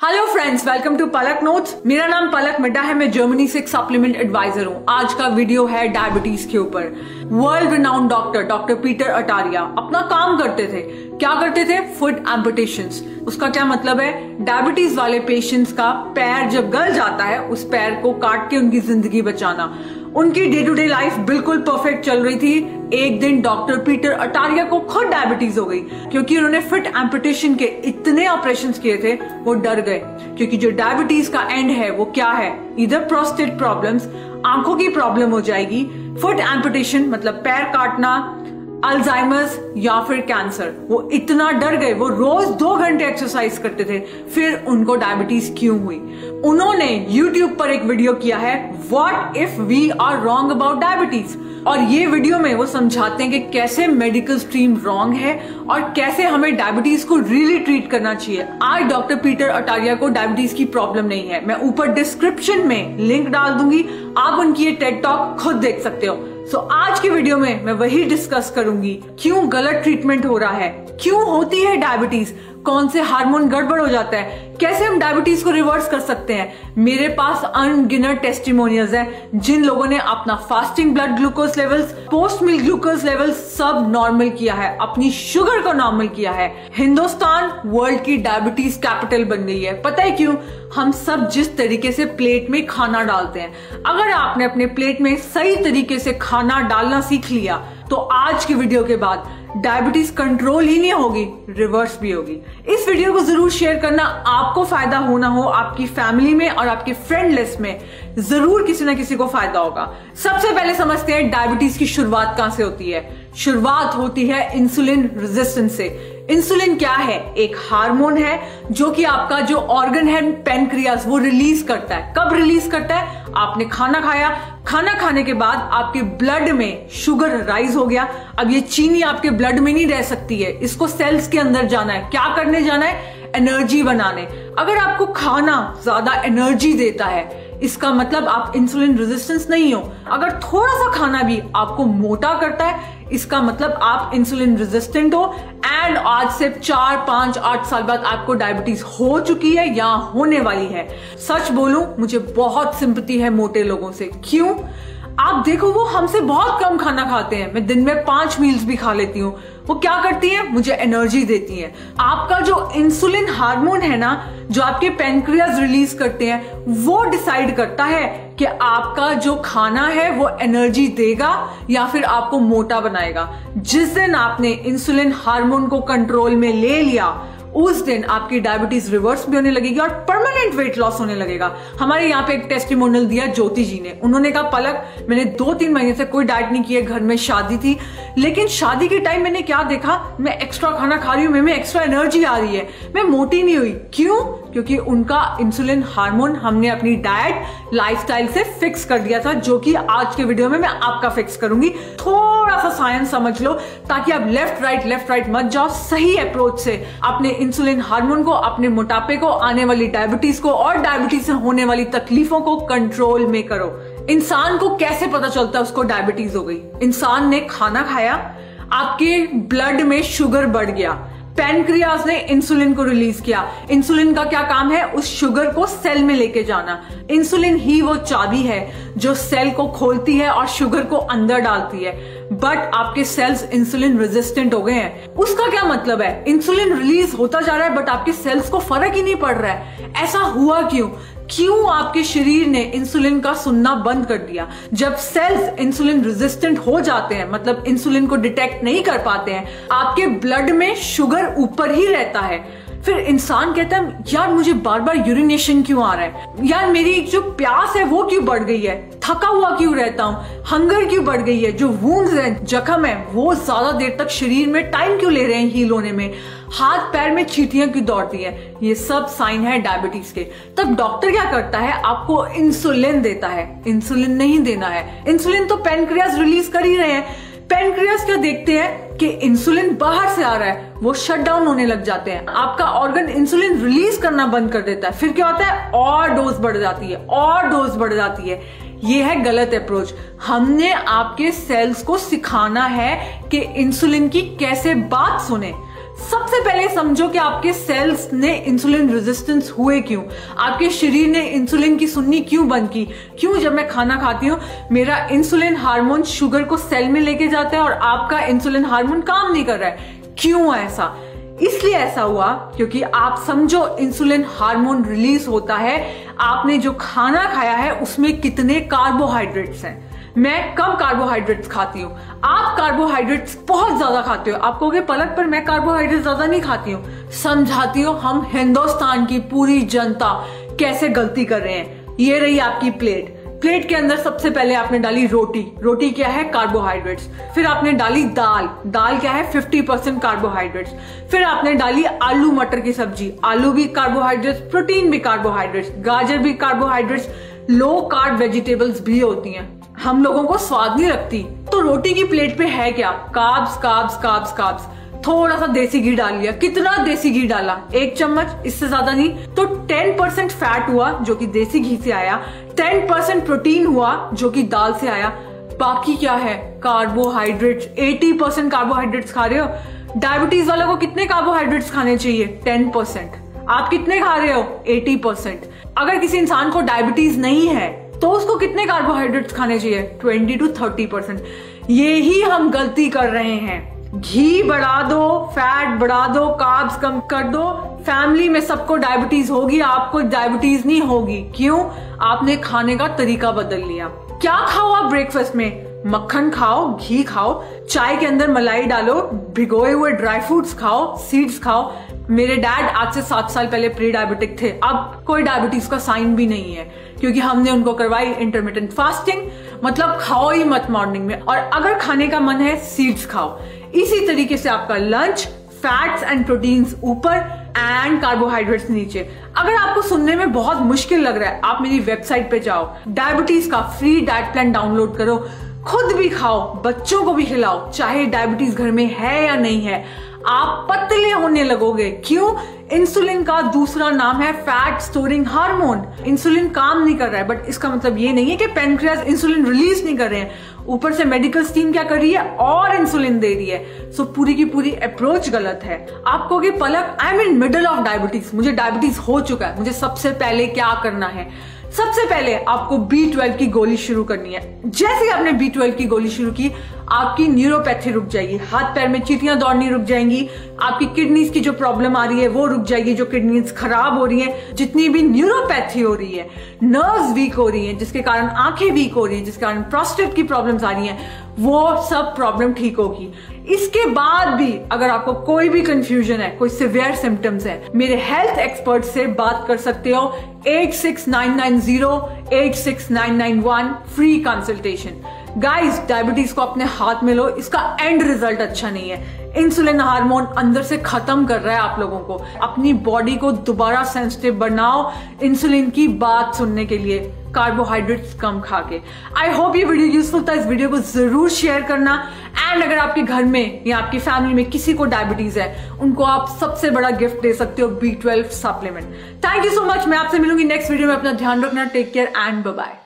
Hello friends, welcome to Palak notes. मेरा नाम पलक मिड्डा है। मैं जर्मनी से एक सप्लीमेंट एडवाइजर हूँ। आज का वीडियो है डायबिटीज के ऊपर। वर्ल्ड रिनाउंड डॉक्टर पीटर अटारिया अपना काम करते थे। क्या करते थे? फुट एम्पुटेशंस। उसका क्या मतलब है? डायबिटीज वाले पेशेंट्स का पैर जब गल जाता है, उस पैर को काट के उनकी जिंदगी बचाना। उनकी डे टू डे लाइफ बिल्कुल परफेक्ट चल रही थी। एक दिन डॉक्टर पीटर अटारिया को खुद डायबिटीज हो गई, क्योंकि उन्होंने फुट एम्पुटेशन के इतने ऑपरेशंस किए थे, वो डर गए। क्योंकि जो डायबिटीज का एंड है वो क्या है? इधर प्रोस्टेट प्रॉब्लम्स, आंखों की प्रॉब्लम हो जाएगी। फुट एम्पुटेशन मतलब पैर काटना, अल्जाइमर्स या फिर कैंसर। वो इतना डर गए, वो रोज 2 घंटे एक्सरसाइज करते थे। फिर उनको डायबिटीज क्यों हुई? उन्होंने YouTube पर एक वीडियो किया है, what if we are wrong about diabetes. और ये वीडियो में वो समझाते हैं कि कैसे मेडिकल स्ट्रीम रॉन्ग है और कैसे हमें डायबिटीज को रियली ट्रीट करना चाहिए। आज डॉक्टर पीटर अटारिया को डायबिटीज की प्रॉब्लम नहीं है। मैं ऊपर डिस्क्रिप्शन में लिंक डाल दूंगी, आप उनकी ये टेड टॉक खुद देख सकते हो। आज की वीडियो में मैं वही डिस्कस करूंगी, क्यों गलत ट्रीटमेंट हो रहा है, क्यों होती है डायबिटीज, कौन से हार्मोन गड़बड़ हो जाता है, कैसे हम डायबिटीज को रिवर्स कर सकते हैं। मेरे पास अनगिनत टेस्टिमोनियल्स हैं जिन लोगों ने अपना fasting blood glucose levels, post meal glucose levels सब नॉर्मल किया है, अपनी शुगर को नॉर्मल किया है। हिंदुस्तान वर्ल्ड की डायबिटीज कैपिटल बन गई है। पता है क्यों? हम सब जिस तरीके से प्लेट में खाना डालते हैं, अगर आपने अपने प्लेट में सही तरीके से खाना डालना सीख लिया तो आज की वीडियो के बाद डायबिटीज कंट्रोल ही नहीं होगी, रिवर्स भी होगी। इस वीडियो को जरूर शेयर करना। आपको फायदा हो ना हो, आपकी फैमिली में और आपके फ्रेंड लिस्ट में जरूर किसी ना किसी को फायदा होगा। सबसे पहले समझते हैं डायबिटीज की शुरुआत कहां से होती है। शुरुआत होती है इंसुलिन रेजिस्टेंस से। इंसुलिन क्या है? एक हार्मोन है जो कि आपका जो ऑर्गन है पैनक्रियास, वो रिलीज करता है। कब रिलीज करता है? आपने खाना खाया, खाना खाने के बाद आपके ब्लड में शुगर राइज हो गया। अब ये चीनी आपके ब्लड में नहीं रह सकती है, इसको सेल्स के अंदर जाना है। क्या करने जाना है? एनर्जी बनाने। अगर आपको खाना ज्यादा एनर्जी देता है, इसका मतलब आप इंसुलिन रेजिस्टेंस नहीं हो। अगर थोड़ा सा खाना भी आपको मोटा करता है, इसका मतलब आप इंसुलिन रेजिस्टेंट हो। एंड आज से 4, 5, 8 साल बाद आपको डायबिटीज हो चुकी है या होने वाली है। सच बोलूं, मुझे बहुत सिंपैथी है मोटे लोगों से। क्यों? आप देखो, वो हमसे बहुत कम खाना खाते हैं। मैं दिन में 5 मील्स भी खा लेती हूँ। वो क्या करती है? मुझे एनर्जी देती है। आपका जो इंसुलिन हार्मोन है ना, जो आपके पैनक्रियास रिलीज करते हैं, वो डिसाइड करता है कि आपका जो खाना है वो एनर्जी देगा या फिर आपको मोटा बनाएगा। जिस दिन आपने इंसुलिन हार्मोन को कंट्रोल में ले लिया, उस दिन आपकी डायबिटीज रिवर्स भी होने लगेगी और परमानेंट वेट लॉस होने लगेगा। हमारे यहाँ पे एक टेस्टिमोनियल दिया ज्योति जी ने। उन्होंने कहा, पलक, मैंने 2-3 महीने से कोई डाइट नहीं की है, घर में शादी थी, लेकिन शादी के टाइम मैंने क्या देखा, मैं एक्स्ट्रा खाना खा रही हूँ, मैं एक्स्ट्रा एनर्जी आ रही है, मैं मोटी नहीं हुई। क्यों? क्योंकि उनका इंसुलिन हार्मोन हमने अपनी डाइट, लाइफस्टाइल से फिक्स कर दिया था, जो कि आज के वीडियो में मैं आपका फिक्स करूंगी। थोड़ा सा साइंस समझ लो ताकि आप लेफ्ट राइट मत जाओ। सही अप्रोच से अपने इंसुलिन हार्मोन को, अपने मोटापे को, आने वाली डायबिटीज को और डायबिटीज से होने वाली तकलीफों को कंट्रोल में करो। इंसान को कैसे पता चलता है उसको डायबिटीज हो गई? इंसान ने खाना खाया, आपके ब्लड में शुगर बढ़ गया, पैनक्रियास ने इंसुलिन को रिलीज किया। इंसुलिन का क्या काम है? उस शुगर को सेल में लेके जाना। इंसुलिन ही वो चाबी है जो सेल को खोलती है और शुगर को अंदर डालती है। बट आपके सेल्स इंसुलिन रेजिस्टेंट हो गए हैं। उसका क्या मतलब है? इंसुलिन रिलीज होता जा रहा है बट आपके सेल्स को फर्क ही नहीं पड़ रहा है। ऐसा हुआ क्यों? क्यों आपके शरीर ने इंसुलिन का सुनना बंद कर दिया? जब सेल्स इंसुलिन रेजिस्टेंट हो जाते हैं, मतलब इंसुलिन को डिटेक्ट नहीं कर पाते हैं, आपके ब्लड में शुगर ऊपर ही रहता है। फिर इंसान कहता है, यार मुझे बार बार यूरिनेशन क्यों आ रहा है, यार मेरी जो प्यास है वो क्यों बढ़ गई है, थका हुआ क्यों रहता हूँ, हंगर क्यों बढ़ गई है, जो वुंड्स हैं, जख्म है, वो ज्यादा देर तक शरीर में टाइम क्यों ले रहे हैं हील होने में, हाथ पैर में चींटियां क्यों दौड़ती है। ये सब साइन है डायबिटीज के। तब डॉक्टर क्या करता है? आपको इंसुलिन देता है। इंसुलिन नहीं देना है, इंसुलिन तो पैनक्रियास रिलीज कर ही रहे हैं। पैनक्रियास क्या देखते हैं कि इंसुलिन बाहर से आ रहा है, वो शट डाउन होने लग जाते हैं। आपका ऑर्गन इंसुलिन रिलीज करना बंद कर देता है। फिर क्या होता है? और डोज बढ़ जाती है, और डोज बढ़ जाती है। ये है गलत अप्रोच। हमने आपके सेल्स को सिखाना है कि इंसुलिन की कैसे बात सुने। सबसे पहले समझो कि आपके सेल्स ने इंसुलिन रेजिस्टेंस हुए क्यों, आपके शरीर ने इंसुलिन की सुननी क्यों बंद की। क्यों जब मैं खाना खाती हूँ मेरा इंसुलिन हार्मोन शुगर को सेल में लेके जाता है और आपका इंसुलिन हार्मोन काम नहीं कर रहा है। क्यों ऐसा? इसलिए ऐसा हुआ क्योंकि आप समझो इंसुलिन हार्मोन रिलीज होता है, आपने जो खाना खाया है उसमें कितने कार्बोहाइड्रेट्स हैं। मैं कम कार्बोहाइड्रेट्स खाती हूँ, आप कार्बोहाइड्रेट्स बहुत ज्यादा खाते हो। आप कहोगे पलक पर मैं कार्बोहाइड्रेट ज्यादा नहीं खाती हूँ। समझाती हूँ हम हिंदुस्तान की पूरी जनता कैसे गलती कर रहे हैं। ये रही आपकी प्लेट के अंदर सबसे पहले आपने डाली रोटी क्या है? कार्बोहाइड्रेट्स। फिर आपने डाली दाल क्या है? 50% कार्बोहाइड्रेट्स। फिर आपने डाली आलू मटर की सब्जी, आलू भी कार्बोहाइड्रेट्स, प्रोटीन भी कार्बोहाइड्रेट्स, गाजर भी कार्बोहाइड्रेट्स, लो कार्ब वेजिटेबल्स भी होती हैं। हम लोगों को स्वाद नहीं रखती। तो रोटी की प्लेट पे है क्या? कार्ब्स। थोड़ा सा देसी घी डाल लिया। कितना देसी घी डाला? 1 चम्मच, इससे ज्यादा नहीं। तो 10% फैट हुआ जो कि देसी घी से आया, 10% प्रोटीन हुआ जो कि दाल से आया, बाकी क्या है? कार्बोहाइड्रेट्स। 80% कार्बोहाइड्रेट्स खा रहे हो। डायबिटीज वालों को कितने कार्बोहाइड्रेट्स खाने चाहिए? 10%। आप कितने खा रहे हो? 80%। अगर किसी इंसान को डायबिटीज नहीं है तो उसको कितने कार्बोहाइड्रेट्स खाने चाहिए? 20 to 30%। ये ही हम गलती कर रहे हैं। घी बढ़ा दो, फैट बढ़ा दो, कार्ब्स कम कर दो, फैमिली में सबको डायबिटीज होगी, आपको डायबिटीज नहीं होगी। क्यों? आपने खाने का तरीका बदल लिया। क्या खाओ आप ब्रेकफास्ट में? मक्खन खाओ, घी खाओ, चाय के अंदर मलाई डालो, भिगोए हुए ड्राई फ्रूट्स खाओ, सीड्स खाओ। मेरे डैड आज से 7 साल पहले प्री डायबिटिक थे, अब कोई डायबिटीज का साइन भी नहीं है क्योंकि हमने उनको करवाई इंटरमिटेंट फास्टिंग। मतलब खाओ ही मत मॉर्निंग में, और अगर खाने का मन है सीड्स खाओ। इसी तरीके से आपका लंच, फैट्स एंड प्रोटीन्स ऊपर एंड कार्बोहाइड्रेट्स नीचे। अगर आपको सुनने में बहुत मुश्किल लग रहा है, आप मेरी वेबसाइट पे जाओ, डायबिटीज का फ्री डाइट प्लान डाउनलोड करो, खुद भी खाओ, बच्चों को भी खिलाओ, चाहे डायबिटीज घर में है या नहीं है। आप पतले होने लगोगे। क्यों? इंसुलिन का दूसरा नाम है फैट स्टोरिंग हार्मोन। इंसुलिन काम नहीं कर रहा है, बट इसका मतलब ये नहीं है कि पेनक्रियाज इंसुलिन रिलीज नहीं कर रहे हैं। ऊपर से मेडिकल टीम क्या कर रही है? और इंसुलिन दे रही है। सो पूरी की पूरी अप्रोच गलत है। आप कहोगे Palak I am in middle of diabetes, मुझे डायबिटीज हो चुका है, मुझे सबसे पहले क्या करना है? सबसे पहले आपको B12 की गोली शुरू करनी है। जैसे ही आपने B12 की गोली शुरू की, आपकी न्यूरोपैथी रुक जाएगी, हाथ पैर में चींटियां दौड़नी रुक जाएंगी, आपकी किडनीज की जो प्रॉब्लम आ रही है वो रुक जाएगी, जो किडनीज खराब हो रही है, जितनी भी न्यूरोपैथी हो रही है, नर्व्स वीक हो रही है जिसके कारण आंखें वीक हो रही है, जिसके कारण प्रोस्टेट की प्रॉब्लम्स आ रही हैं, वो सब प्रॉब्लम ठीक होगी। इसके बाद भी अगर आपको कोई भी कंफ्यूजन है, कोई सिवियर सिम्टम्स है, मेरे हेल्थ एक्सपर्ट से बात कर सकते हो। 8699086991 फ्री कंसल्टेशन। गाइस, डायबिटीज को अपने हाथ में लो, इसका एंड रिजल्ट अच्छा नहीं है। इंसुलिन हार्मोन अंदर से खत्म कर रहा है आप लोगों को। अपनी बॉडी को दोबारा सेंसिटिव बनाओ इंसुलिन की बात सुनने के लिए, कार्बोहाइड्रेट्स कम खा के। आई होप ये वीडियो यूजफुल था। इस वीडियो को जरूर शेयर करना। एंड अगर आपके घर में या आपकी फैमिली में किसी को डायबिटीज है, उनको आप सबसे बड़ा गिफ्ट दे सकते हो, B12 supplement. Thank you so much. मैं आपसे मिलूंगी नेक्स्ट वीडियो में। अपना ध्यान रखना। Take care and bye bye.